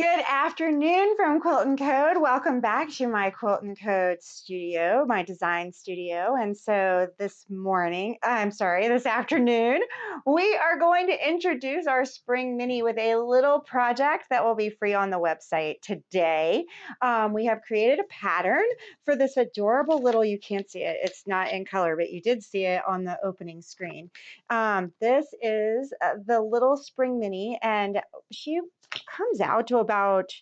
Good afternoon from Quilt and Code. Welcome back to my Quilt and Code studio, my design studio. And so this afternoon, we are going to introduce our spring mini with a little project that will be free on the website today. We have created a pattern for this adorable little, you can't see it, it's not in color, but you did see it on the opening screen. This is the little spring mini, and she comes out to about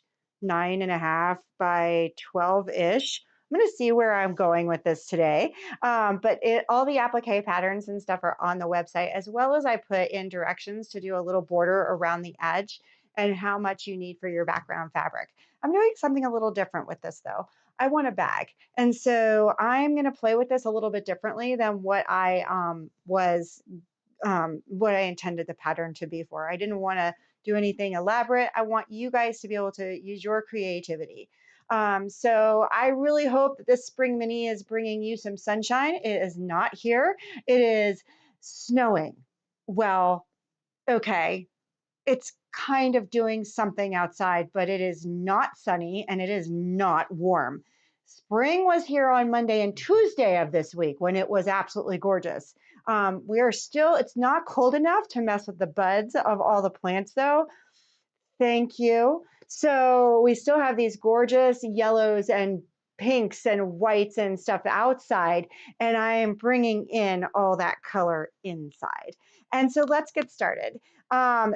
9.5 by 12-ish. I'm going to see where I'm going with this today. But all the applique patterns and stuff are on the website, as well as I put in directions to do a little border around the edge and how much you need for your background fabric. I'm doing something a little different with this though. I want a bag. And so I'm going to play with this a little bit differently than what what I intended the pattern to be for. I didn't want to do anything elaborate. I want you guys to be able to use your creativity. So I really hope that this spring mini is bringing you some sunshine. It is not here. It is snowing. Well, okay. It's kind of doing something outside, but it is not sunny and it is not warm. Spring was here on Monday and Tuesday of this week when it was absolutely gorgeous. It's not cold enough to mess with the buds of all the plants though. Thank you. So we still have these gorgeous yellows and pinks and whites and stuff outside, and I am bringing in all that color inside. And so let's get started.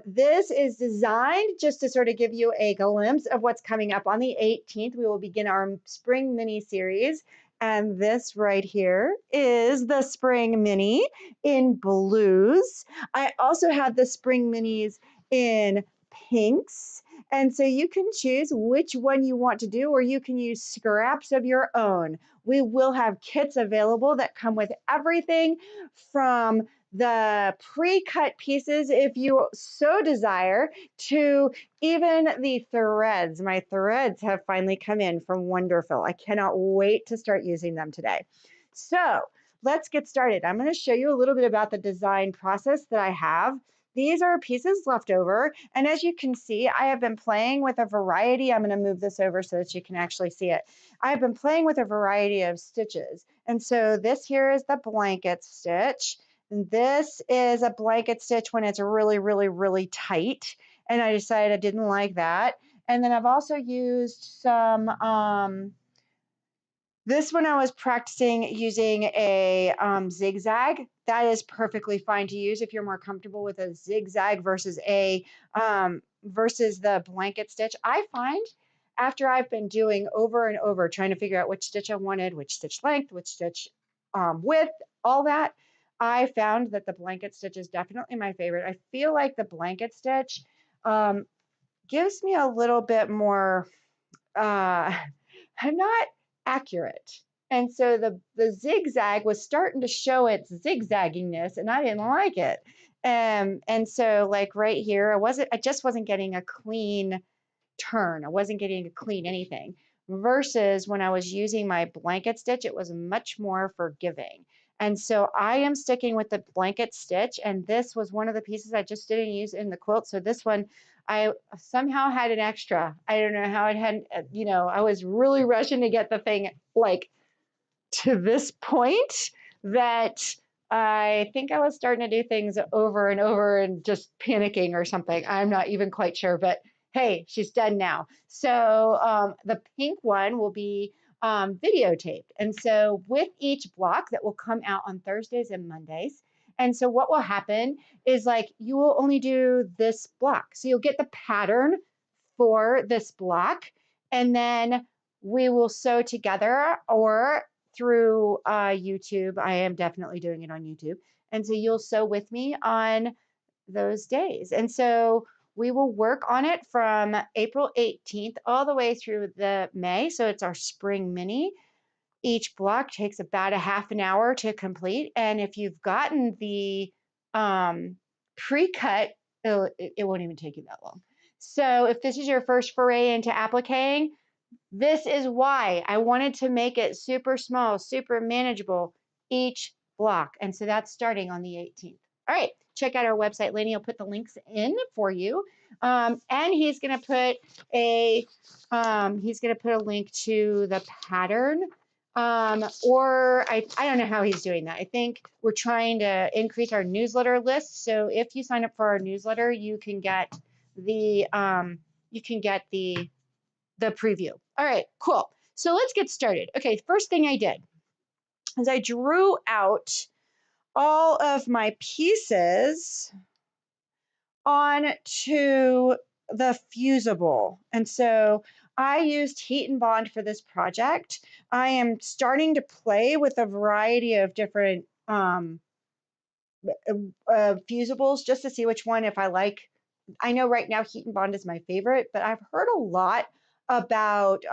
This is designed just to sort of give you a glimpse of what's coming up on the 18th. We will begin our spring mini series. And this right here is the spring mini in blues. I also have the spring minis in pinks. And so you can choose which one you want to do, or you can use scraps of your own. We will have kits available that come with everything from the pre-cut pieces, if you so desire, to even the threads. My threads have finally come in from Wonderful. I cannot wait to start using them today. So let's get started. I'm going to show you a little bit about the design process that I have. These are pieces left over, and as you can see, I have been playing with a variety. I'm going to move this over so that you can actually see it. I've been playing with a variety of stitches, and so this here is the blanket stitch. This is a blanket stitch when it's really, really, really tight, and I decided I didn't like that. And then I've also used some, this one I was practicing using a zigzag. That is perfectly fine to use if you're more comfortable with a zigzag versus versus the blanket stitch. I find after I've been doing over and over, trying to figure out which stitch I wanted, which stitch length, which stitch width, all that, I found that the blanket stitch is definitely my favorite. I feel like the blanket stitch gives me a little bit more, I'm not accurate. And so the zigzag was starting to show its zigzagginess, and I didn't like it. And so like right here, I just wasn't getting a clean turn. I wasn't getting a clean anything. Versus when I was using my blanket stitch, it was much more forgiving. And so I am sticking with the blanket stitch, and this was one of the pieces I just didn't use in the quilt. So this one, I somehow had an extra. I don't know how it had, I was really rushing to get the thing like to this point that I think I was starting to do things over and over and just panicking or something. I'm not even quite sure, but hey, she's done now. So the pink one will be videotaped. And so with each block that will come out on Thursdays and Mondays. And so what will happen is like you will only do this block. So you'll get the pattern for this block, and then we will sew together or through YouTube. I am definitely doing it on YouTube. And so you'll sew with me on those days. And so we will work on it from April 18th all the way through the May. So it's our spring mini. Each block takes about a half an hour to complete. And if you've gotten the pre-cut, it won't even take you that long. So if this is your first foray into appliquing, this is why I wanted to make it super small, super manageable, each block. And so that's starting on the 18th. All right, check out our website. Laney will put the links in for you. And he's going to put a link to the pattern. Or I don't know how he's doing that. I think we're trying to increase our newsletter list. So if you sign up for our newsletter, you can get the preview. All right, cool. So let's get started. Okay, first thing I did is I drew out all of my pieces onto the fusible. And so I used heat and bond for this project. I am starting to play with a variety of different fusibles just to see which one if I like. I know right now heat and bond is my favorite, but I've heard a lot about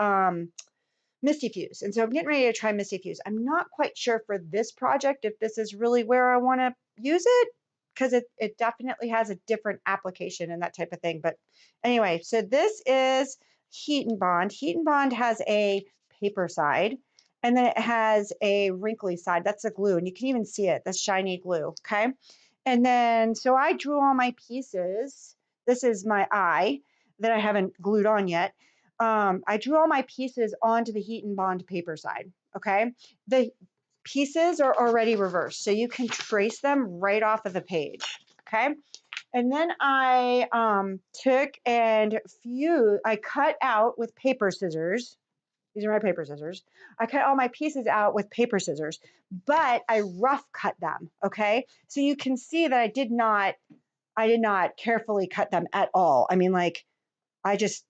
Misty Fuse. And so I'm getting ready to try Misty Fuse. I'm not quite sure for this project if this is really where I want to use it, because it definitely has a different application and that type of thing. But anyway, so this is heat and bond. Heat and bond has a paper side, and then it has a wrinkly side. That's the glue, and you can even see it, the shiny glue, okay? And then, so I drew all my pieces. This is my eye that I haven't glued on yet. I drew all my pieces onto the heat and bond paper side, okay? The pieces are already reversed, so you can trace them right off of the page, okay? And then I took and I cut out with paper scissors. These are my paper scissors. I cut all my pieces out with paper scissors, but I rough cut them, okay? So you can see that I did not carefully cut them at all. I mean, like, I just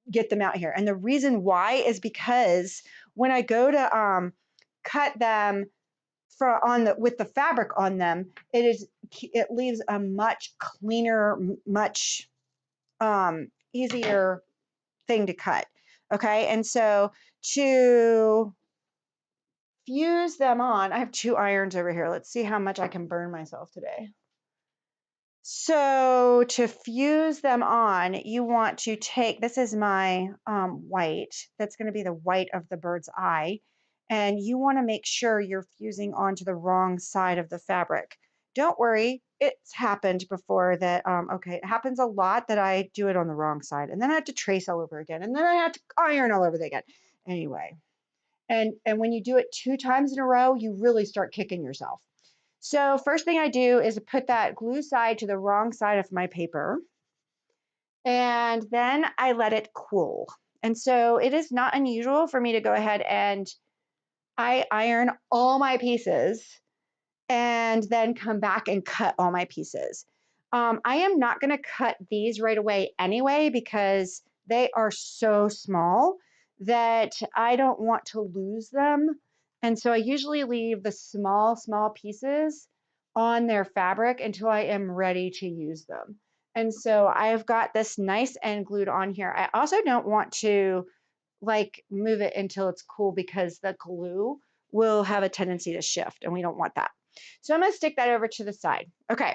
get them out here. And the reason why is because when I go to cut them with the fabric on them, it leaves a much cleaner, much easier thing to cut. Okay, and so to fuse them on, I have 2 irons over here. Let's see how much I can burn myself today. So to fuse them on, you want to take, this is my white, that's going to be the white of the bird's eye, and you want to make sure you're fusing onto the wrong side of the fabric. Don't worry, it's happened before that, okay, it happens a lot that I do it on the wrong side, and then I have to trace all over again, and then I have to iron all over again. Anyway, and when you do it 2 times in a row, you really start kicking yourself. So first thing I do is put that glue side to the wrong side of my paper, and then I let it cool. And so it is not unusual for me to go ahead and I iron all my pieces and then come back and cut all my pieces. I am not going to cut these right away anyway because they are so small that I don't want to lose them. And so I usually leave the small pieces on their fabric until I am ready to use them. And so I've got this nice end glued on here. I also don't want to like move it until it's cool because the glue will have a tendency to shift and we don't want that. So I'm going to stick that over to the side. Okay,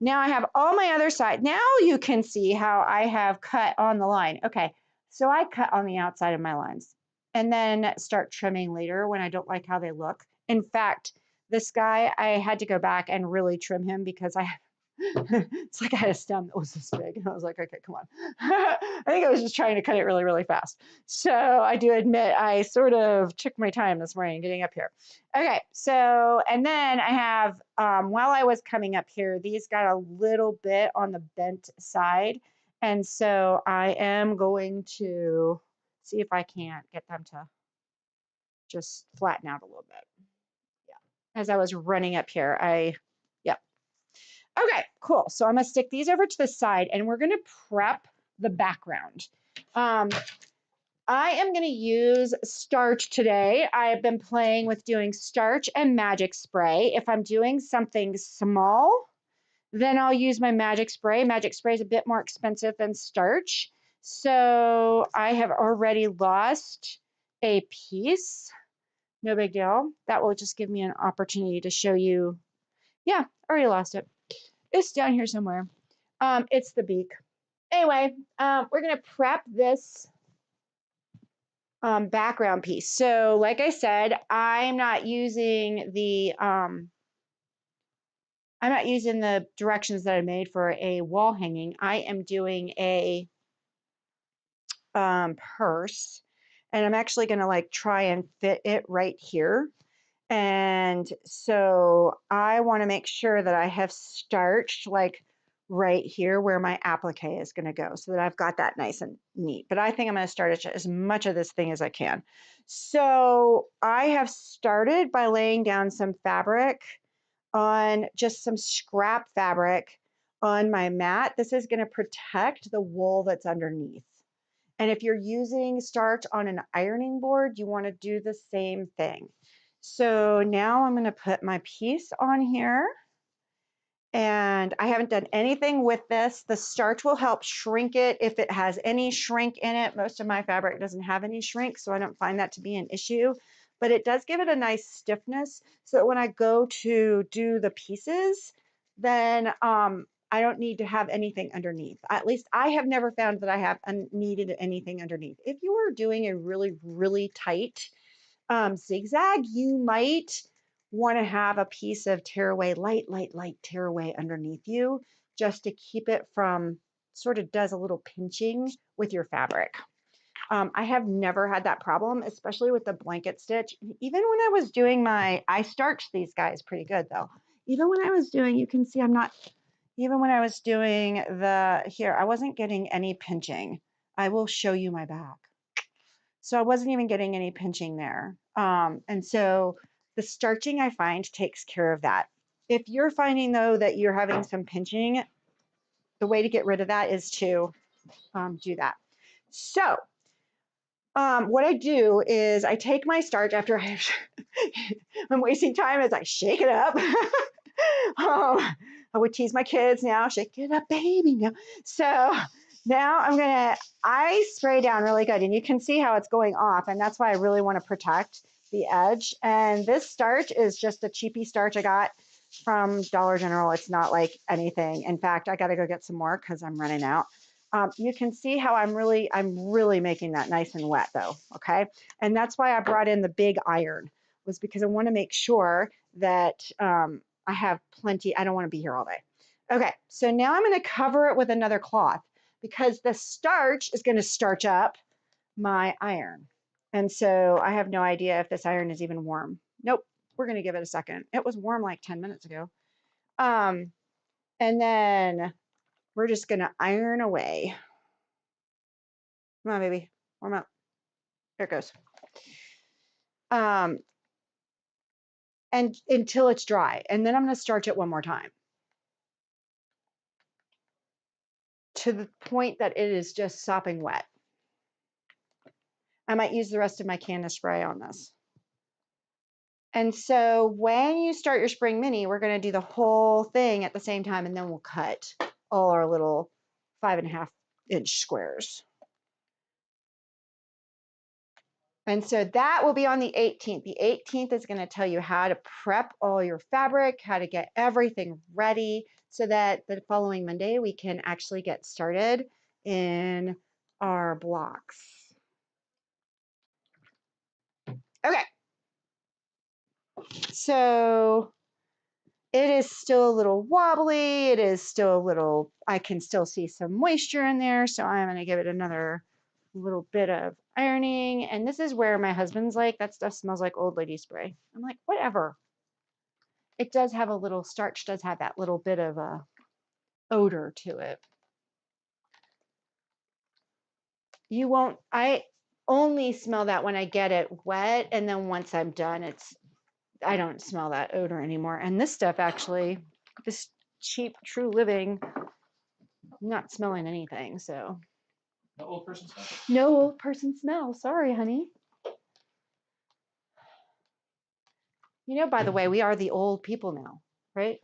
now I have all my other side. Now you can see how I have cut on the line. Okay, so I cut on the outside of my lines and then start trimming later when I don't like how they look. In fact, this guy, I had to go back and really trim him because it's like I had a stem that was this big. And I was like, okay, come on. I think I was just trying to cut it really, really fast. So I do admit I sort of took my time this morning getting up here. Okay, so, and then I have, while I was coming up here, these got a little bit on the bent side. And so I am going to see if I can't get them to just flatten out a little bit. Yeah, as I was running up here, yep. Okay, cool. So I'm going to stick these over to the side and we're going to prep the background. I am going to use starch today. I've been playing with doing starch and magic spray. If I'm doing something small, then I'll use my magic spray. Magic spray is a bit more expensive than starch. So I have already lost a piece. No big deal. That will just give me an opportunity to show you. Yeah, I already lost it. It's down here somewhere. It's the beak. Anyway, we're going to prep this background piece. So like I said, I'm not using the I'm not using the directions that I made for a wall hanging. I am doing a purse, and I'm actually going to like try and fit it right here. And so I want to make sure that I have starched like right here where my applique is going to go, so that I've got that nice and neat. But I think I'm going to start as much of this thing as I can. So I have started by laying down some fabric on just some scrap fabric on my mat. This is going to protect the wool that's underneath. And if you're using starch on an ironing board, you want to do the same thing. So now I'm going to put my piece on here. And I haven't done anything with this. The starch will help shrink it if it has any shrink in it. Most of my fabric doesn't have any shrink, so I don't find that to be an issue. But it does give it a nice stiffness so that when I go to do the pieces, then I don't need to have anything underneath. At least I have never found that I have needed anything underneath. If you are doing a really, really tight zigzag, you might want to have a piece of tearaway, light tearaway underneath you, just to keep it from sort of does a little pinching with your fabric. I have never had that problem, especially with the blanket stitch. Even when I was doing I starched these guys pretty good though. Even when I was doing, you can see even when I was doing here, I wasn't getting any pinching. I will show you my back. So I wasn't even getting any pinching there. And so the starching, I find, takes care of that. If you're finding though that you're having some pinching, the way to get rid of that is to do that. So what I do is I take my starch after I'm wasting time as I shake it up. I would tease my kids now, shake it up, baby. Now. So now I spray down really good, and you can see how it's going off, and that's why I really want to protect the edge. And this starch is just a cheapy starch I got from Dollar General. It's not like anything. In fact, I got to go get some more because I'm running out. You can see how I'm really making that nice and wet though, okay? And that's why I brought in the big iron, was because I want to make sure that I have plenty. I don't want to be here all day. Okay, so now I'm going to cover it with another cloth because the starch is going to starch up my iron. And so I have no idea if this iron is even warm. Nope, we're going to give it a second. It was warm like 10 minutes ago. And then we're just going to iron away. Come on, baby, warm up. There it goes. And until it's dry. And then I'm going to starch it one more time to the point that it is just sopping wet. I might use the rest of my can of spray on this. And so when you start your spring mini, we're going to do the whole thing at the same time, and then we'll cut all our little 5.5-inch squares. And so that will be on the 18th. The 18th is going to tell you how to prep all your fabric, how to get everything ready so that the following Monday we can actually get started in our blocks. Okay. So it is still a little wobbly. It is still a little, I can still see some moisture in there. So I'm going to give it another little bit of ironing. And this is where my husband's like, that stuff smells like old lady spray. I'm like, whatever. It does have a little, starch does have that little bit of a odor to it. You won't, I only smell that when I get it wet. And then once I'm done, I don't smell that odor anymore. And this stuff actually, this cheap True Living, I'm not smelling anything. So no old person smell. No old person smell. Sorry, honey. You know, by the way, we are the old people now, right?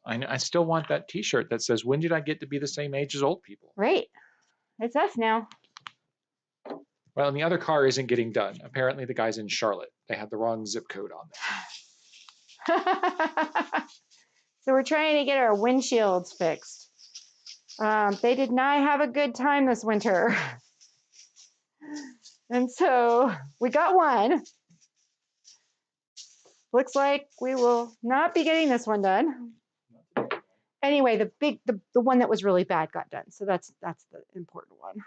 I still want that T-shirt that says, "When did I get to be the same age as old people?" Right. It's us now. Well, and the other car isn't getting done. Apparently, the guy's in Charlotte. They had the wrong zip code on there. So we're trying to get our windshields fixed. They did not have a good time this winter. And so we got one. Looks like we will not be getting this one done. Anyway, the one that was really bad got done. So that's the important one.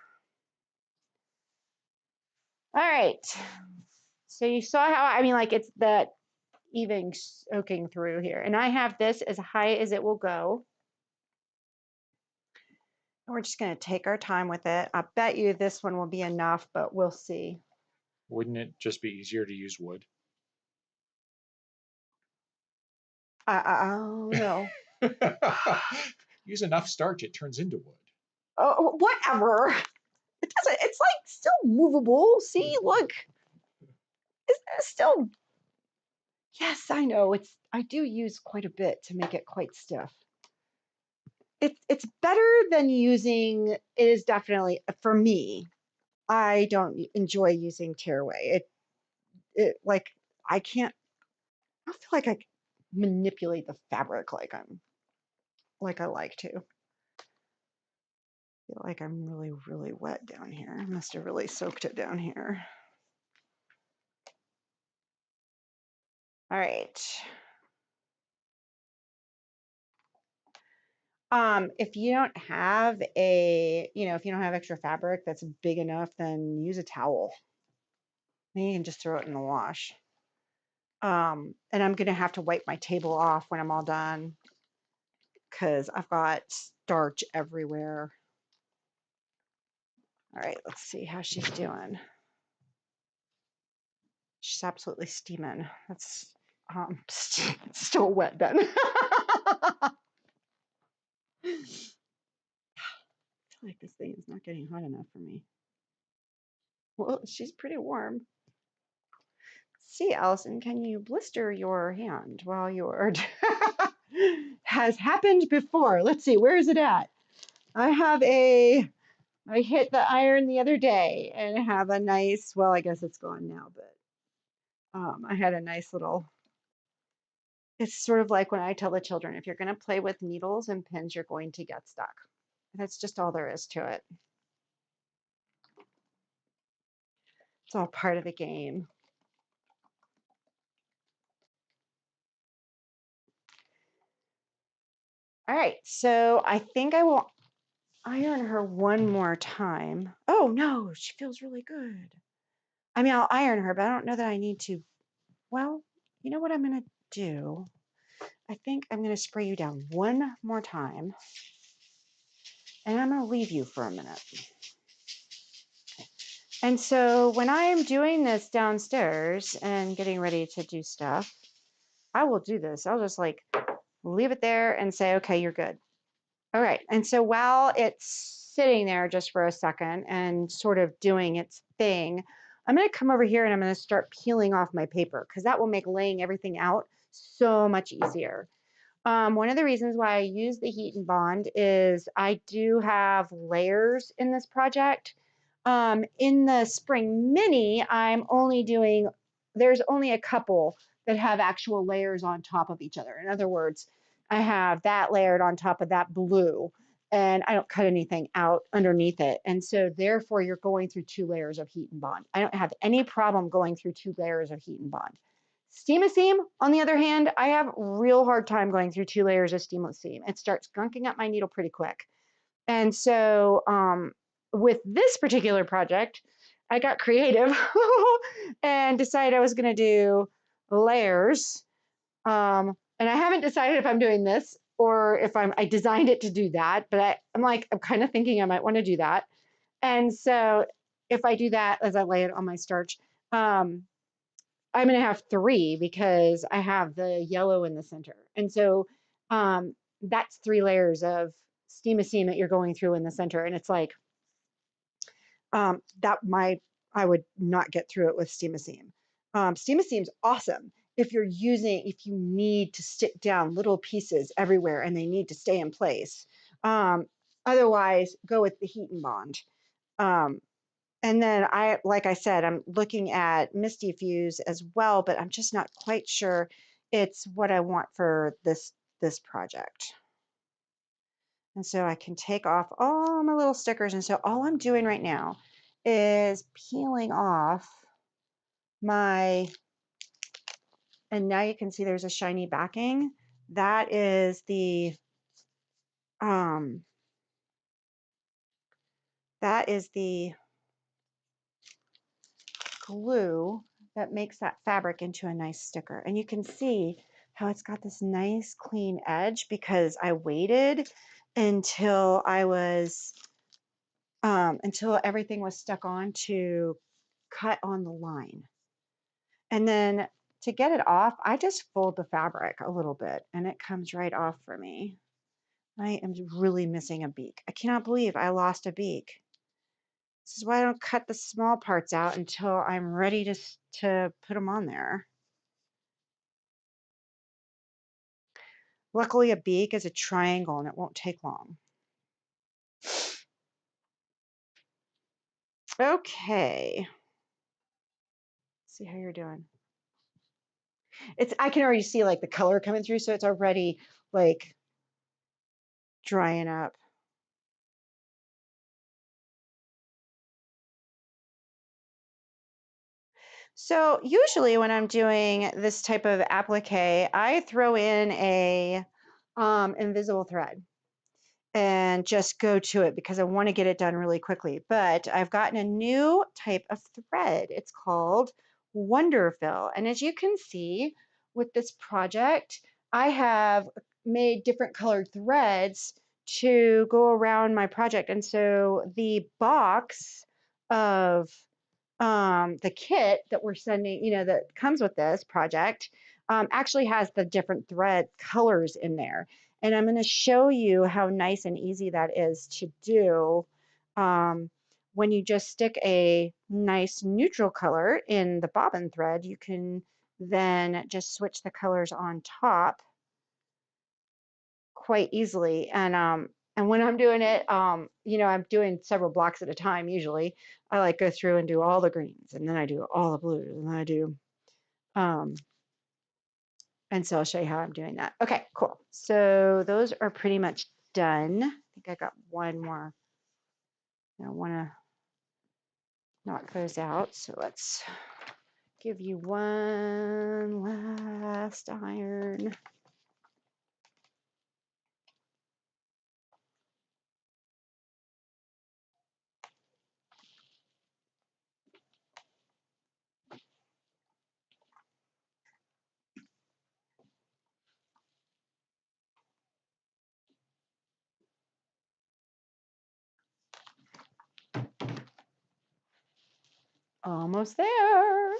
All right. So you saw how, I mean, like it's that even soaking through here. And I have this as high as it will go. And we're just going to take our time with it. I bet you this one will be enough, but we'll see. Wouldn't it just be easier to use wood? Oh, no. Use enough starch, it turns into wood. Oh, whatever. It doesn't, it's like still movable. See, look. It's still, yes, I know. I do use quite a bit to make it quite stiff. It's better than using, it is definitely, for me, I don't enjoy using tearaway. It like, I can't, I don't feel like I can manipulate the fabric like I like to. I feel like I'm really, really wet down here. I must have really soaked it down here. All right. If you don't have if you don't have extra fabric that's big enough, then use a towel. Then you can just throw it in the wash. And I'm gonna have to wipe my table off when I'm all done because I've got starch everywhere. All right, let's see how she's doing. She's absolutely steaming. That's still wet then. I feel like this thing is not getting hot enough for me. Well, she's pretty warm. See, Allison, can you blister your hand while you're has happened before. Let's see, where is it at? I hit the iron the other day and have a nice, well, I guess it's gone now, but I had a nice little, it's sort of like when I tell the children, if you're going to play with needles and pins, you're going to get stuck. That's just all there is to it. It's all part of the game. All right, so I think I will iron her one more time. Oh no, she feels really good. I mean, I'll iron her, but I don't know that I need to. Well, you know what I'm going to do? I think I'm going to spray you down one more time. And I'm going to leave you for a minute. And so when I'm doing this downstairs and getting ready to do stuff, I will do this. I'll just like leave it there and say, okay, you're good. All right. And so while it's sitting there just for a second and sort of doing its thing, I'm going to come over here and I'm going to start peeling off my paper because that will make laying everything out so much easier. One of the reasons why I use the heat and bond is I do have layers in this project. In the Spring Mini, there's only a couple that have actual layers on top of each other. In other words, I have that layered on top of that blue, and I don't cut anything out underneath it. And so therefore, you're going through 2 layers of heat and bond. I don't have any problem going through 2 layers of heat and bond. Steam seam, on the other hand, I have real hard time going through 2 layers of steamless seam. It starts gunking up my needle pretty quick. And so with this particular project, I got creative and decided I was going to do layers. And I haven't decided if I'm doing this or if I designed it to do that, but I'm kind of thinking I might want to do that. And so if I do that as I lay it on my starch, I'm going to have 3 because I have the yellow in the center. And so that's 3 layers of steam seam that you're going through in the center. And it's like, I would not get through it with steam seam. Steam seam's awesome if you need to stick down little pieces everywhere and they need to stay in place. Otherwise, go with the heat and bond. And then like I said, I'm looking at Misty Fuse as well, but I'm just not quite sure it's what I want for this project. And so I can take off all my little stickers. And so all I'm doing right now is peeling off and now you can see there's a shiny backing. That is the that is the glue that makes that fabric into a nice sticker. And you can see how it's got this nice clean edge because I waited until I was until everything was stuck on to cut on the line. And then to get it off, I just fold the fabric a little bit and it comes right off for me. I am really missing a beak. I cannot believe I lost a beak. This is why I don't cut the small parts out until I'm ready to put them on there. Luckily, a beak is a triangle and it won't take long. Okay. See how you're doing. I can already see like the color coming through, so it's already like drying up. So usually when I'm doing this type of applique, I throw in a invisible thread and just go to it because I want to get it done really quickly. But I've gotten a new type of thread. It's called Wonderfill. And as you can see with this project, I have made different colored threads to go around my project. And so the box of the kit that we're sending, that comes with this project, actually has the different thread colors in there. And I'm going to show you how nice and easy that is to do when you just stick a nice neutral color in the bobbin thread. You can then just switch the colors on top quite easily. And when I'm doing it, I'm doing several blocks at a time usually. I like go through and do all the greens, and then I do all the blues, and then I do, um, and so I'll show you how I'm doing that. Okay, cool. So those are pretty much done. I think I got one more. I want to knock those out. So let's give you one last iron. Almost there.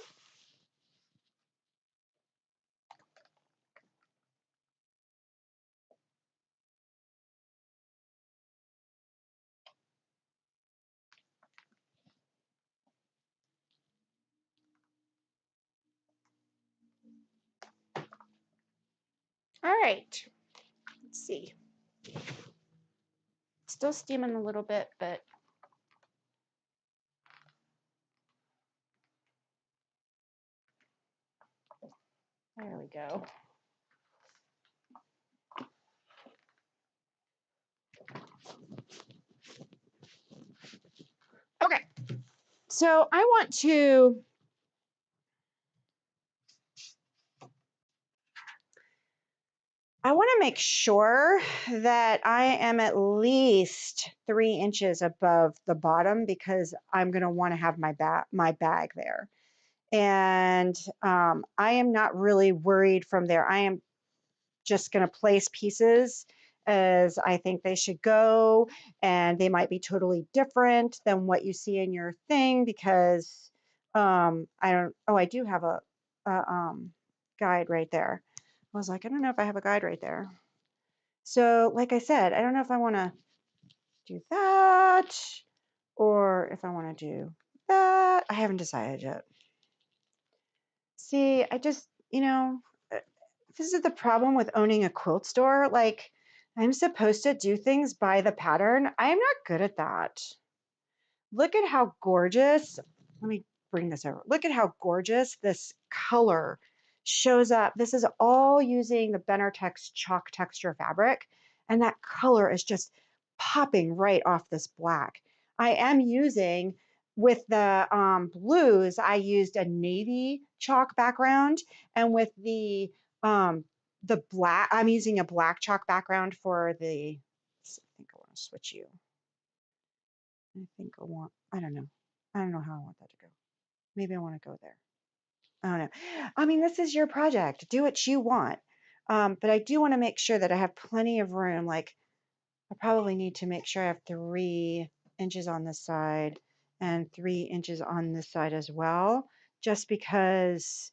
All right, let's see. Still steaming a little bit, but there we go. Okay, so I want to make sure that I am at least 3 inches above the bottom because I'm going to want to have my bag there. And I am not really worried from there. I am just going to place pieces as I think they should go, and they might be totally different than what you see in your thing because I do have a guide right there. I was like, I don't know if I have a guide right there. So like I said, I don't know if I want to do that or if I want to do that. I haven't decided yet. See, I just, this is the problem with owning a quilt store. Like, I'm supposed to do things by the pattern. I am not good at that. Look at how gorgeous. Let me bring this over. Look at how gorgeous this color shows up. This is all using the Benartex chalk texture fabric, and that color is just popping right off this black. I am using, with the blues, I used a navy chalk background, and with the black, I'm using a black chalk background for the switch you. I think I don't know. I don't know how I want that to go. Maybe I want to go there. I don't know. I mean, this is your project. Do what you want. But I do want to make sure that I have plenty of room. Like, I probably need to make sure I have 3 inches on this side and 3 inches on this side as well, just because,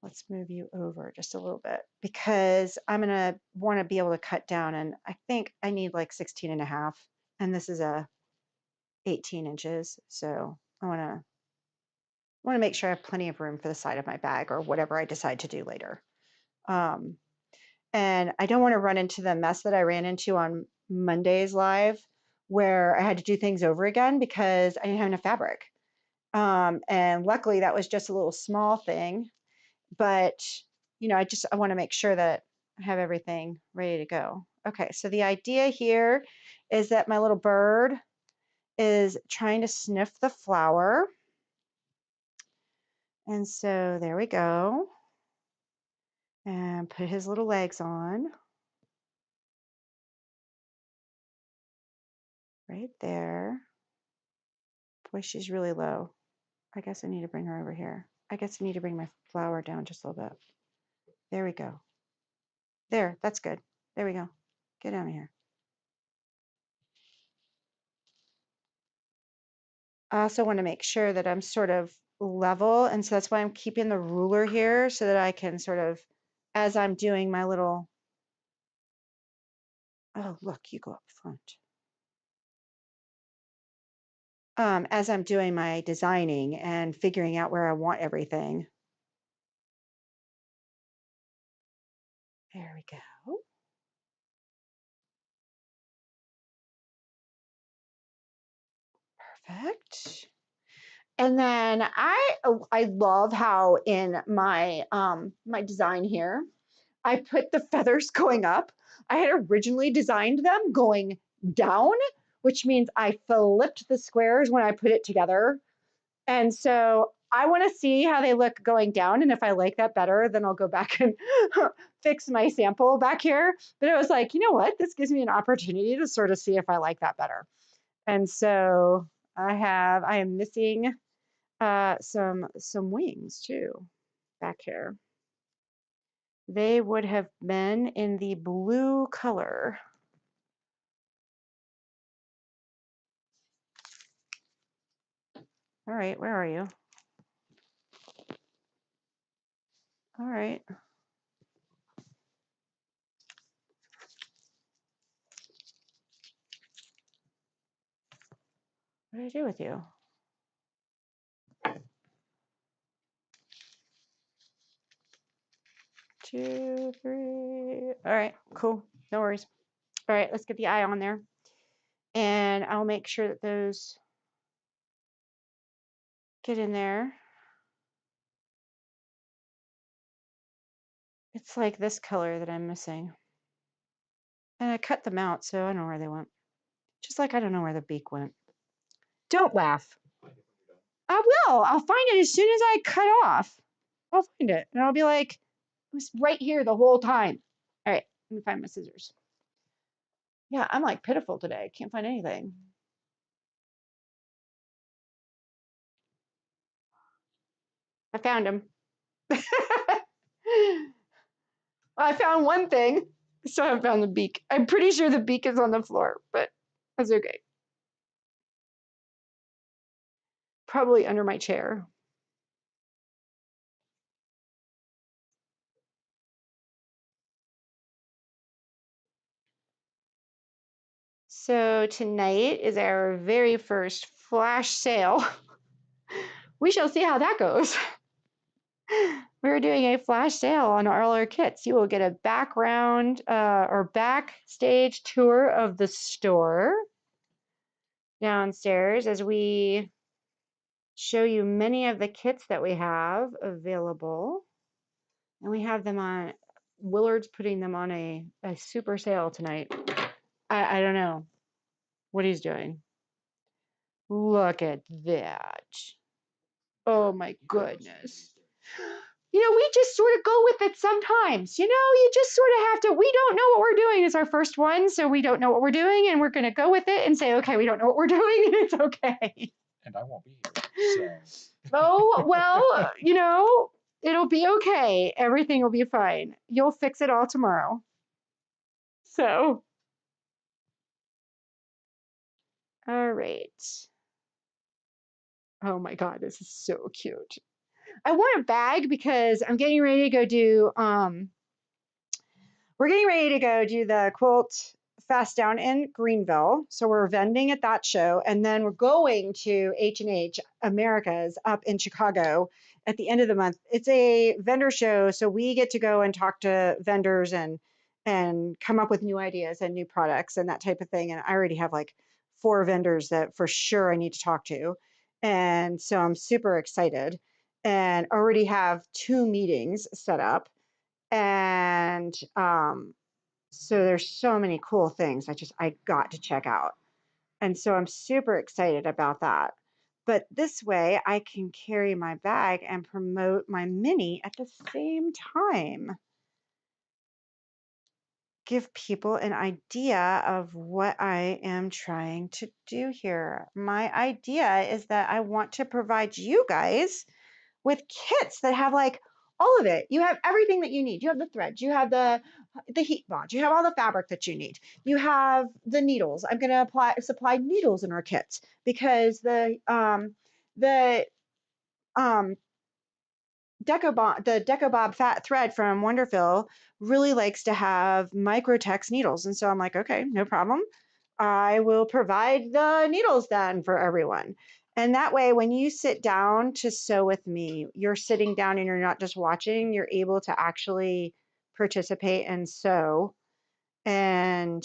let's move you over just a little bit, because I'm going to want to be able to cut down, and I think I need like 16.5, and this is a 18 inches. So I want to make sure I have plenty of room for the side of my bag or whatever I decide to do later. And I don't want to run into the mess that I ran into on Monday's live, where I had to do things over again because I didn't have enough fabric. And luckily that was just a little small thing, but I want to make sure that I have everything ready to go. Okay, so the idea here is that my little bird is trying to sniff the flower. And so there we go. And put his little legs on. Right there. Boy, she's really low. I guess I need to bring her over here. I guess I need to bring my flower down just a little bit. There we go. There, that's good. There we go. Get down here. I also want to make sure that I'm sort of level, and so that's why I'm keeping the ruler here so that I can sort of, as I'm doing my little, oh, look, you go up front. As I'm doing my designing and figuring out where I want everything. There we go. Perfect. And then I love how in my my design here, I put the feathers going up. I had originally designed them going down, which means I flipped the squares when I put it together. And so I want to see how they look going down. And if I like that better, then I'll go back and fix my sample back here. But it was like, you know what? This gives me an opportunity to sort of see if I like that better. And so I am missing some wings too back here. They would have been in the blue color. All right, where are you? All right. What did I do with you? Two, three. All right, cool. No worries. All right, let's get the eye on there. And I'll make sure that those get in there. It's like this color that I'm missing. And I cut them out, so I don't know where they went. Just like I don't know where the beak went. Don't laugh. I will. I'll find it as soon as I cut off. I'll find it. And I'll be like, it was right here the whole time. All right, let me find my scissors. Yeah, I'm like pitiful today. Can't find anything. I found him. Well, I found one thing. Still haven't found the beak. I'm pretty sure the beak is on the floor, but that's okay. Probably under my chair. So tonight is our very first flash sale. We shall see how that goes. We're doing a flash sale on all our kits. You will get a background or backstage tour of the store downstairs as we show you many of the kits that we have available. And we have them on, Willard's putting them on a super sale tonight. I don't know what he's doing. Look at that. Oh my goodness. we just sort of go with it sometimes. You just sort of have to, we don't know what we're doing. It's our first one, so we don't know what we're doing, and we're going to go with it and say, okay, we don't know what we're doing, and it's okay. And I won't be here, so. Oh, well, it'll be okay. Everything will be fine. You'll fix it all tomorrow. So, all right. Oh my God, this is so cute. I want a bag because I'm getting ready to go do we're getting ready to go do the Quilt Fest down in Greenville. So we're vending at that show, and then we're going to H&H Americas up in Chicago at the end of the month. It's a vendor show, so we get to go and talk to vendors and come up with new ideas and new products and that type of thing. And I already have like 4 vendors that for sure I need to talk to. And so I'm super excited and already have 2 meetings set up. And so there's so many cool things I got to check out. And so I'm super excited about that. But this way I can carry my bag and promote my mini at the same time. Give people an idea of what I am trying to do here. My idea is that I want to provide you guys with kits that have like all of it. You have everything that you need. You have the threads, you have the heat bonds, you have all the fabric that you need. You have the needles. I'm going to supply needles in our kits because the Decobob fat thread from Wonderfil really likes to have microtex needles. And so I'm like, okay, no problem. I will provide the needles then for everyone. And that way, when you sit down to sew with me, you're sitting down and you're not just watching, you're able to actually participate and sew and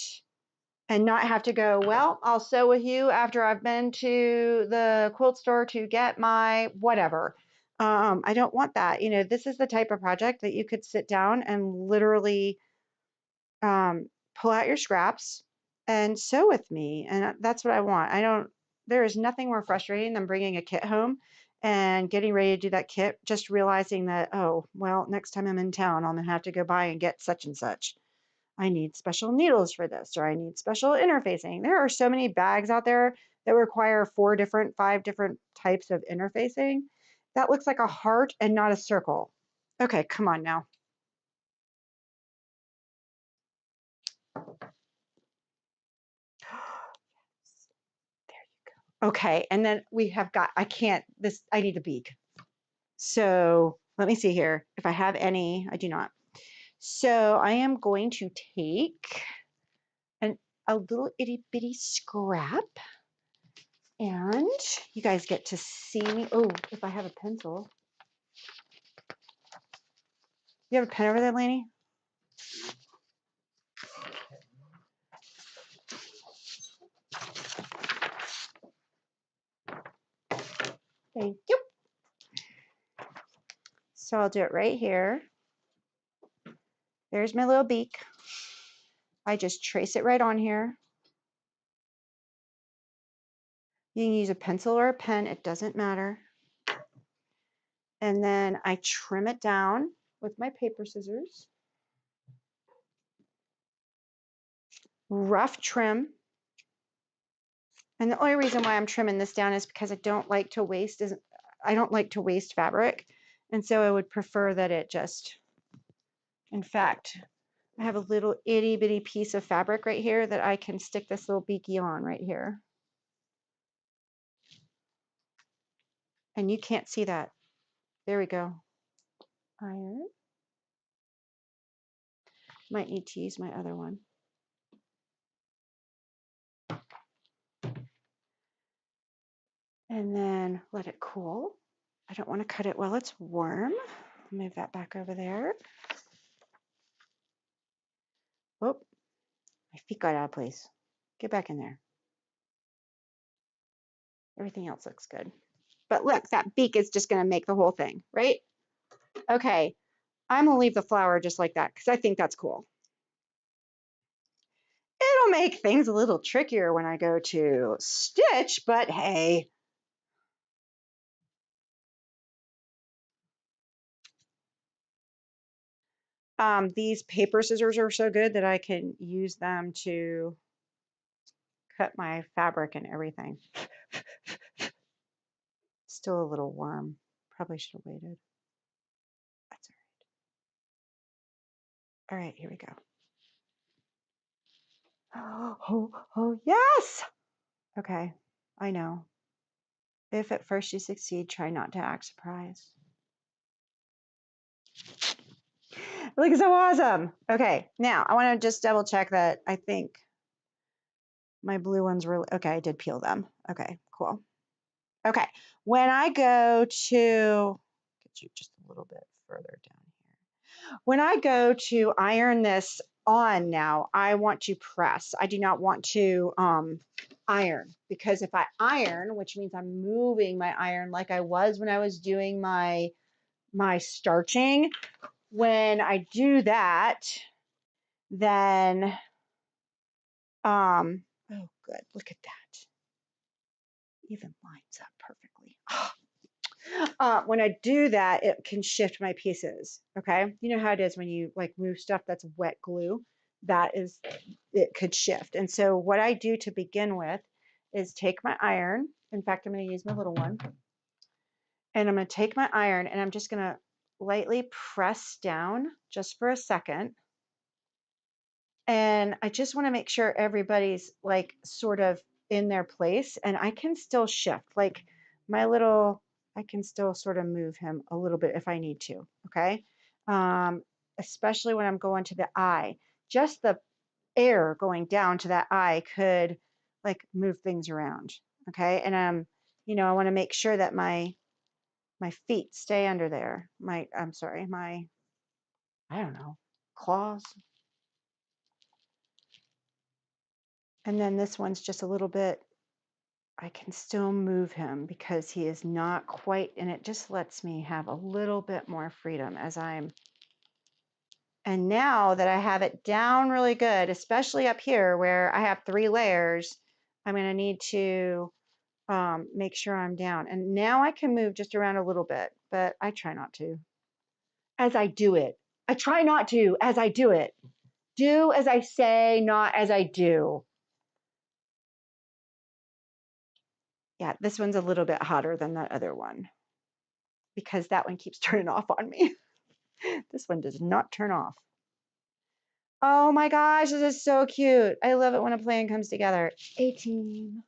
not have to go, well, I'll sew with you after I've been to the quilt store to get my whatever. I don't want that. This is the type of project that you could sit down and literally pull out your scraps and sew with me. And that's what I want. There is nothing more frustrating than bringing a kit home and getting ready to do that kit, just realizing that, oh, well, next time I'm in town, I'm going to have to go by and get such and such. I need special needles for this, or I need special interfacing. There are so many bags out there that require 5 different types of interfacing. That looks like a heart and not a circle. Okay, come on now. Okay, and then we have got, I need a beak. So let me see here. If I have any, I do not. So I am going to take a little itty bitty scrap, and you guys get to see me. Oh, if I have a pencil. You have a pen over there, Lainey? Thank you. So I'll do it right here. There's my little beak. I just trace it right on here. You can use a pencil or a pen, it doesn't matter. And then I trim it down with my paper scissors. Rough trim. And the only reason why I'm trimming this down is because I don't like to waste fabric. And so I would prefer that it just, in fact, I have a little itty bitty piece of fabric right here that I can stick this little beaky on right here. And you can't see that. There we go. Iron. Might need to use my other one. And then let it cool. I don't want to cut it while it's warm. Move that back over there. Oh, my feet got out of place. Get back in there. Everything else looks good. But look, that beak is just going to make the whole thing, right? Okay, I'm going to leave the flower just like that because I think that's cool. It'll make things a little trickier when I go to stitch, but hey. These paper scissors are so good that I can use them to cut my fabric and everything. Still a little warm. Probably should have waited. That's all right, here we go. Oh, yes! Okay, I know. If at first you succeed, try not to act surprised. Look, so awesome. Okay, now I want to just double check that I think my blue ones were, okay, I did peel them. Okay, cool. Okay, when I go to, get you just a little bit further down here. When I go to iron this on now, I want to press. I do not want to iron, because if I iron, which means I'm moving my iron like I was when I was doing my starching, when I do that, then oh good, look at that, even lines up perfectly. When I do that, it can shift my pieces. Okay, you know how it is when you like move stuff that's wet glue, that is, it could shift. And so what I do to begin with is take my iron. In fact, I'm going to use my little one, and I'm going to take my iron and I'm just going to lightly press down just for a second. And I just want to make sure everybody's like sort of in their place, and I can still shift like my little, I can still sort of move him a little bit if I need to. Okay. Especially when I'm going to the eye, just the air going down to that eye could like move things around. Okay. And I want to make sure that my feet stay under there. I'm sorry, I don't know, claws. And then this one's just a little bit, I can still move him because he is not quite, and it just lets me have a little bit more freedom as and now that I have it down really good, especially up here where I have 3 layers, I'm going to need to make sure I'm down. And now I can move just around a little bit, but I try not to as I do it. I try not to as I do it. Do as I say, not as I do. Yeah, this one's a little bit hotter than that other one because that one keeps turning off on me. This one does not turn off. Oh my gosh, this is so cute. I love it when a plan comes together. 18.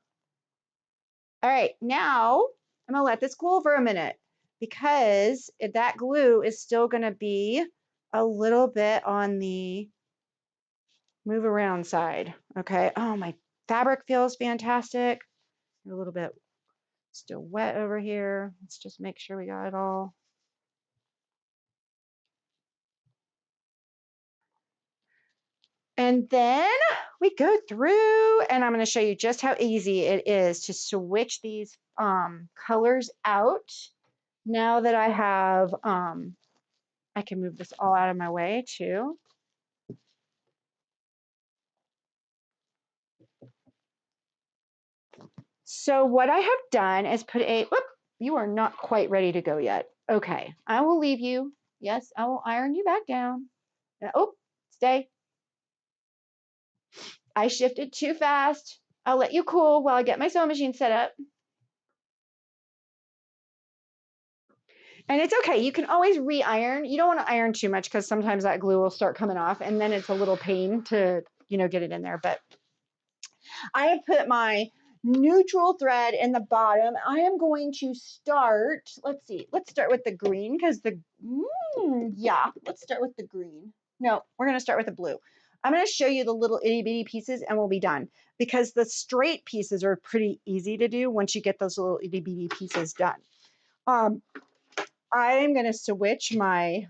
All right, now I'm gonna let this cool for a minute because that glue is still gonna be a little bit on the move around side. Okay, oh, my fabric feels fantastic. A little bit still wet over here. Let's just make sure we got it all. And then we go through, and I'm going to show you just how easy it is to switch these colors out. Now that I have, I can move this all out of my way too. So what I have done is put whoop, you are not quite ready to go yet. Okay, I will leave you. Yes, I will iron you back down. Oh, stay. I shifted too fast. I'll let you cool while I get my sewing machine set up. And it's okay. You can always re-iron. You don't want to iron too much because sometimes that glue will start coming off and then it's a little pain to, get it in there. But I have put my neutral thread in the bottom. I am going to start, let's see, let's start with the green because let's start with the green. No, we're going to start with the blue. I'm going to show you the little itty bitty pieces and we'll be done because the straight pieces are pretty easy to do once you get those little itty bitty pieces done. I'm going to switch my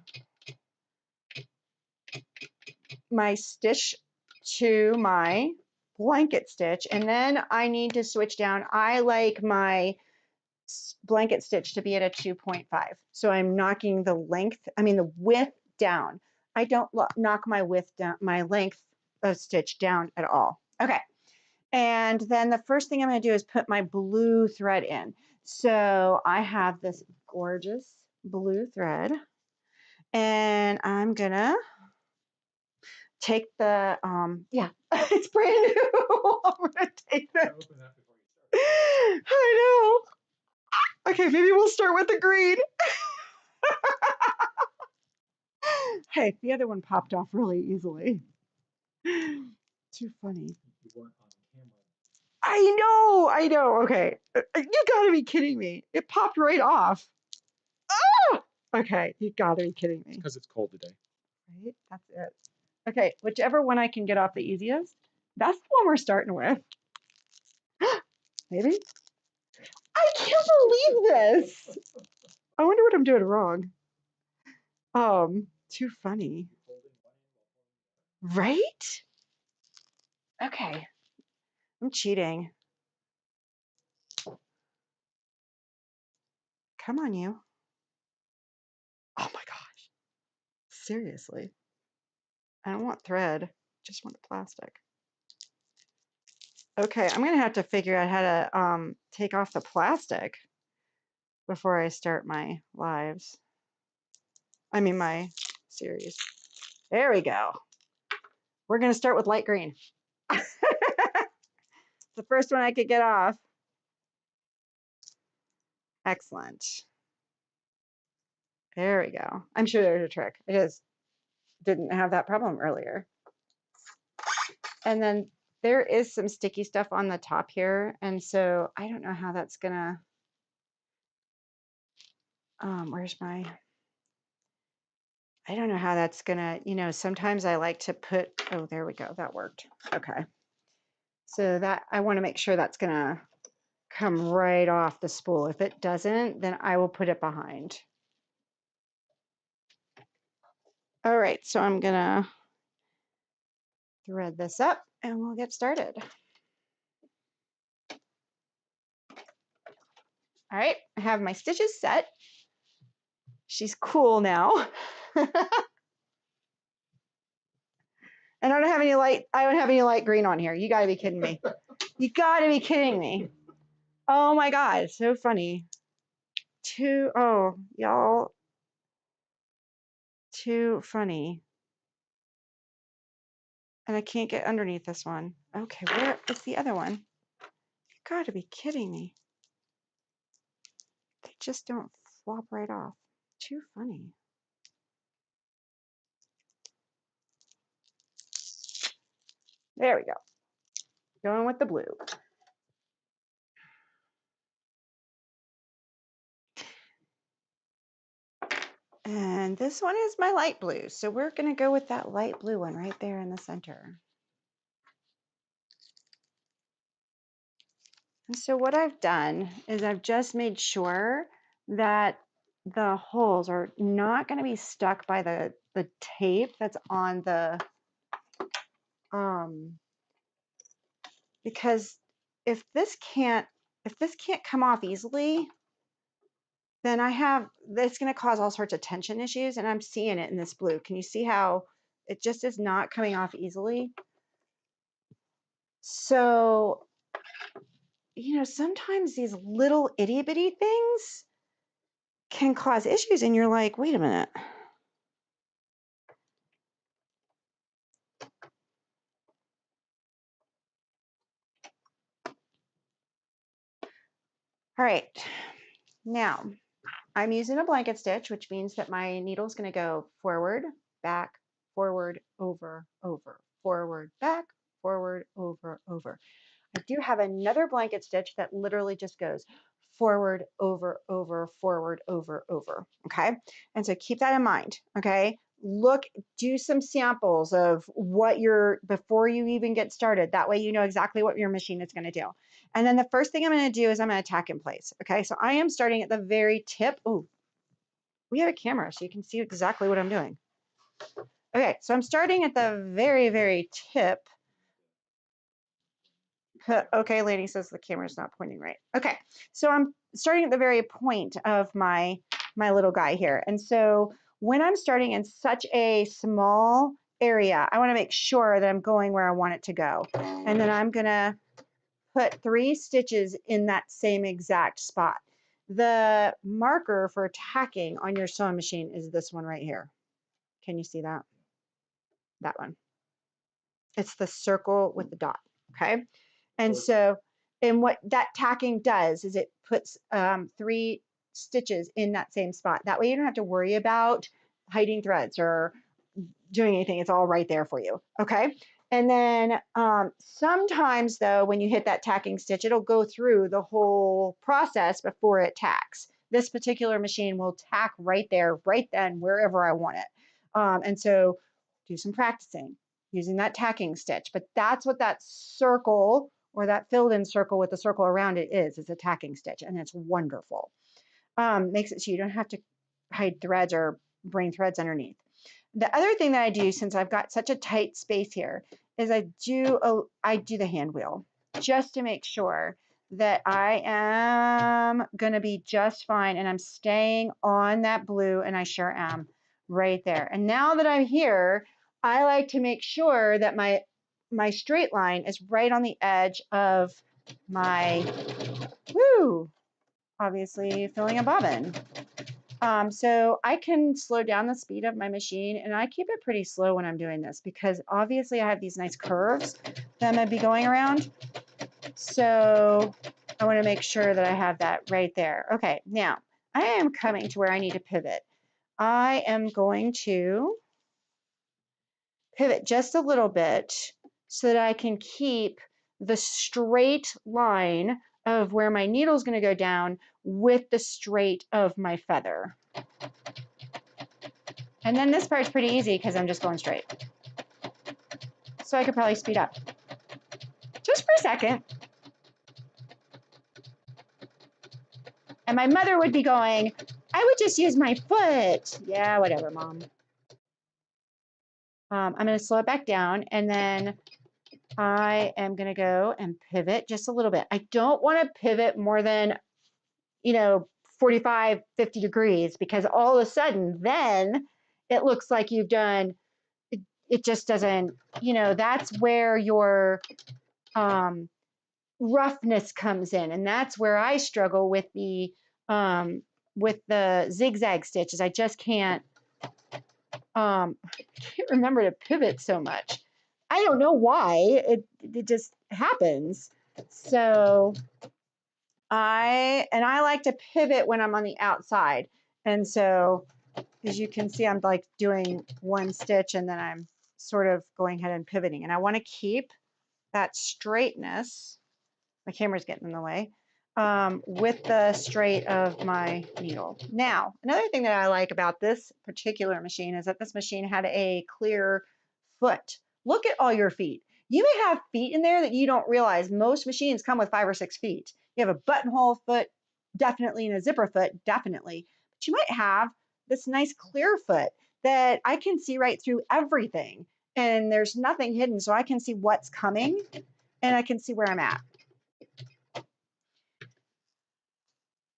stitch to my blanket stitch, and then I need to switch down. I like my blanket stitch to be at a 2.5. So I'm knocking the width down. I don't knock my width down, my length of stitch down at all. Okay. And then the first thing I'm going to do is put my blue thread in. So I have this gorgeous blue thread, and I'm gonna take the, yeah, it's brand new. I'm gonna take that. I know. Okay, maybe we'll start with the green. Hey, the other one popped off really easily. Too funny. I know. Okay. You gotta be kidding me. It popped right off. Ah! Okay, you gotta be kidding me. Because it's cold today. Right? That's it. Okay, whichever one I can get off the easiest, that's the one we're starting with. Maybe? I can't believe this. I wonder what I'm doing wrong. Too funny. Right? Okay. I'm cheating. Come on, you. Oh my gosh. Seriously. I don't want thread. Just want the plastic. Okay, I'm gonna have to figure out how to take off the plastic before I start my lives. I mean my series. There we go. We're gonna start with light green. The first one I could get off. Excellent. There we go. I'm sure there's a trick. I just didn't have that problem earlier. And then there is some sticky stuff on the top here. And so I don't know how that's gonna, where's my, I don't know how that's gonna, sometimes I like to put, oh, there we go. That worked. Okay. So that, I wanna make sure that's gonna come right off the spool. If it doesn't, then I will put it behind. All right, so I'm gonna thread this up and we'll get started. All right, I have my stitches set. She's cool now. And I don't have any light green on here. You gotta be kidding me. You gotta be kidding me. Oh my God, so funny. Y'all, too funny. And I can't get underneath this one. Okay, where is the other one? You gotta be kidding me. They just don't flop right off. Too funny. There we go. Going with the blue. And this one is my light blue. So we're gonna go with that light blue one right there in the center. And so what I've done is I've just made sure that the holes are not going to be stuck by the tape that's on the, because if this can't come off easily, then it's going to cause all sorts of tension issues. And I'm seeing it in this blue. Can you see how it just is not coming off easily? So, sometimes these little itty bitty things can cause issues and you're like, wait a minute. All right, now I'm using a blanket stitch, which means that my needle is going to go forward, back, forward, over, over, forward, back, forward, over, over. I do have another blanket stitch that literally just goes forward, over, over, forward, over, over, okay? And so keep that in mind, okay? Do some samples of before you even get started. That way you know exactly what your machine is gonna do. And then the first thing I'm gonna do is I'm gonna tack in place, okay? So I am starting at the very tip. Oh, we have a camera, so you can see exactly what I'm doing. Okay, so I'm starting at the very, very tip. Okay, lady says the camera's not pointing right. Okay, so I'm starting at the very point of my little guy here. And so when I'm starting in such a small area, I want to make sure that I'm going where I want it to go. And then I'm gonna put 3 stitches in that same exact spot. The marker for tacking on your sewing machine is this one right here. Can you see that? That one. It's the circle with the dot, okay? And so, and what that tacking does is it puts 3 stitches in that same spot. That way you don't have to worry about hiding threads or doing anything. It's all right there for you, okay? And then sometimes though, when you hit that tacking stitch, it'll go through the whole process before it tacks. This particular machine will tack right there, right then, wherever I want it. And so do some practicing using that tacking stitch. But that's what that circle or that filled in circle with the circle around it is a tacking stitch. And it's wonderful. Makes it so you don't have to hide threads or bring threads underneath. The other thing that I do, since I've got such a tight space here, is I do the hand wheel just to make sure that I am going to be just fine and I'm staying on that blue, and I sure am right there. And now that I'm here, I like to make sure that my straight line is right on the edge of my, obviously filling a bobbin. So I can slow down the speed of my machine, and I keep it pretty slow when I'm doing this because obviously I have these nice curves that I'm going to be going around. So I want to make sure that I have that right there. Okay, now I am coming to where I need to pivot. I am going to pivot just a little bit so that I can keep the straight line of where my needle is going to go down with the straight of my feather. And then this part's pretty easy because I'm just going straight. So I could probably speed up just for a second. And my mother would be going, I would just use my foot. Yeah, whatever, Mom. I'm going to slow it back down, and then I am going to go and pivot just a little bit. I don't want to pivot more than, 45, 50 degrees, because all of a sudden then it looks like you've done, it just doesn't, that's where your roughness comes in. And that's where I struggle with the zigzag stitches. I just can't remember to pivot so much. I don't know why, it just happens. So I like to pivot when I'm on the outside. And so as you can see, I'm like doing one stitch and then I'm sort of going ahead and pivoting. And I want to keep that straightness. My camera's getting in the way. With the straight of my needle. Now, another thing that I like about this particular machine is that this machine had a clear foot. Look at all your feet. You may have feet in there that you don't realize. Most machines come with 5 or 6 feet. You have a buttonhole foot, definitely, and a zipper foot, definitely. But you might have this nice clear foot that I can see right through everything. And there's nothing hidden, so I can see what's coming and I can see where I'm at.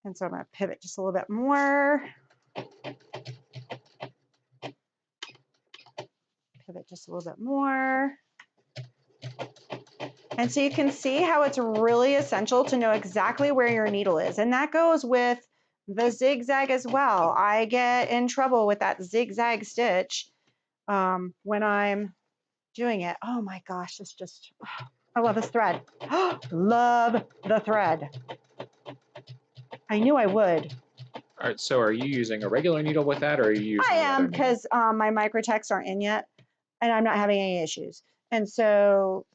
And so I'm going to pivot just a little bit more. Pivot just a little bit more. And so you can see how it's really essential to know exactly where your needle is. And that goes with the zigzag as well. I get in trouble with that zigzag stitch when I'm doing it. Oh my gosh, I love this thread. Love the thread. I knew I would. All right, so are you using a regular needle with that, or are you using I am, because my microtex aren't in yet, and I'm not having any issues. And so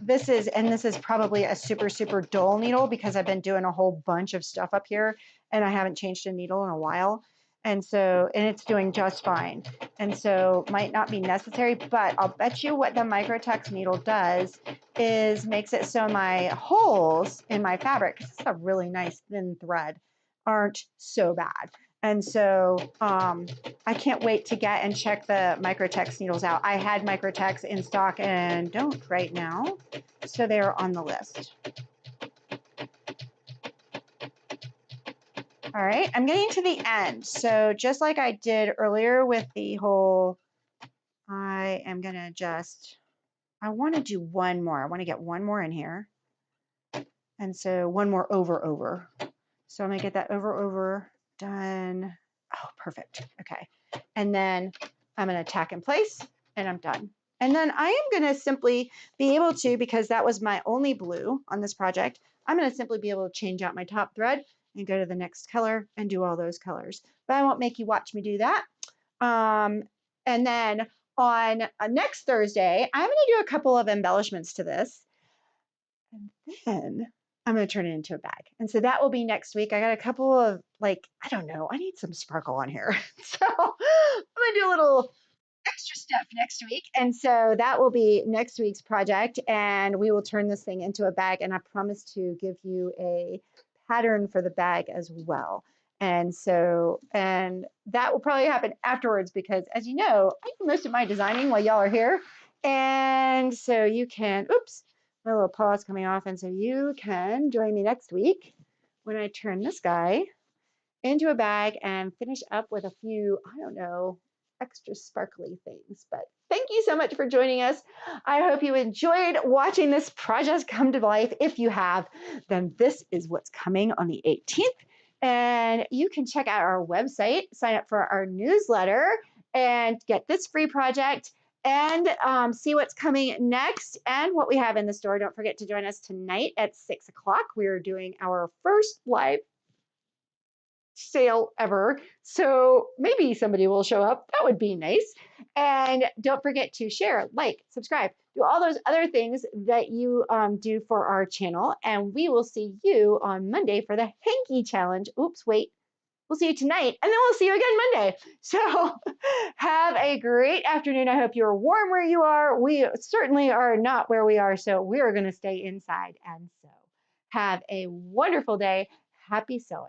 this is probably a super, super dull needle because I've been doing a whole bunch of stuff up here and I haven't changed a needle in a while. And it's doing just fine. And so might not be necessary, but I'll bet you what the microtex needle does is makes it so my holes in my fabric, because it's a really nice thin thread, aren't so bad. And so I can't wait to get and check the microtex needles out. I had microtex in stock and don't right now, so they're on the list. All right, I'm getting to the end. So just like I did earlier with the whole, I am gonna I wanna do one more. I wanna get one more in here. And so one more over. So I'm gonna get that over done. Oh, perfect, okay. And then I'm gonna tack in place and I'm done. And then I am going to simply be able to, because that was my only blue on this project, I'm going to simply be able to change out my top thread and go to the next color and do all those colors. But I won't make you watch me do that. And then on next Thursday, I'm going to do a couple of embellishments to this. And then I'm going to turn it into a bag. And so that will be next week. I got a couple of, like, I don't know, I need some sparkle on here. So I'm going to do a little extra stuff next week. And so that will be next week's project. And we will turn this thing into a bag. And I promise to give you a pattern for the bag as well. And so, and that will probably happen afterwards because, as you know, I do most of my designing while y'all are here. And so you can, oops, my little paw's coming off. And so you can join me next week when I turn this guy into a bag and finish up with a few, I don't know, extra sparkly things. But thank you so much for joining us. I hope you enjoyed watching this project come to life. If you have, then this is what's coming on the 18th. And you can check out our website, sign up for our newsletter, and get this free project and see what's coming next and what we have in the store. Don't forget to join us tonight at 6 o'clock. We're doing our first live sale ever. So maybe somebody will show up. That would be nice. And don't forget to share, like, subscribe, do all those other things that you do for our channel. And we will see you on Monday for the hanky challenge. Oops, wait. We'll see you tonight, and then we'll see you again Monday. So have a great afternoon. I hope you're warm where you are. We certainly are not where we are, so we are going to stay inside and sew. Have a wonderful day. Happy sewing.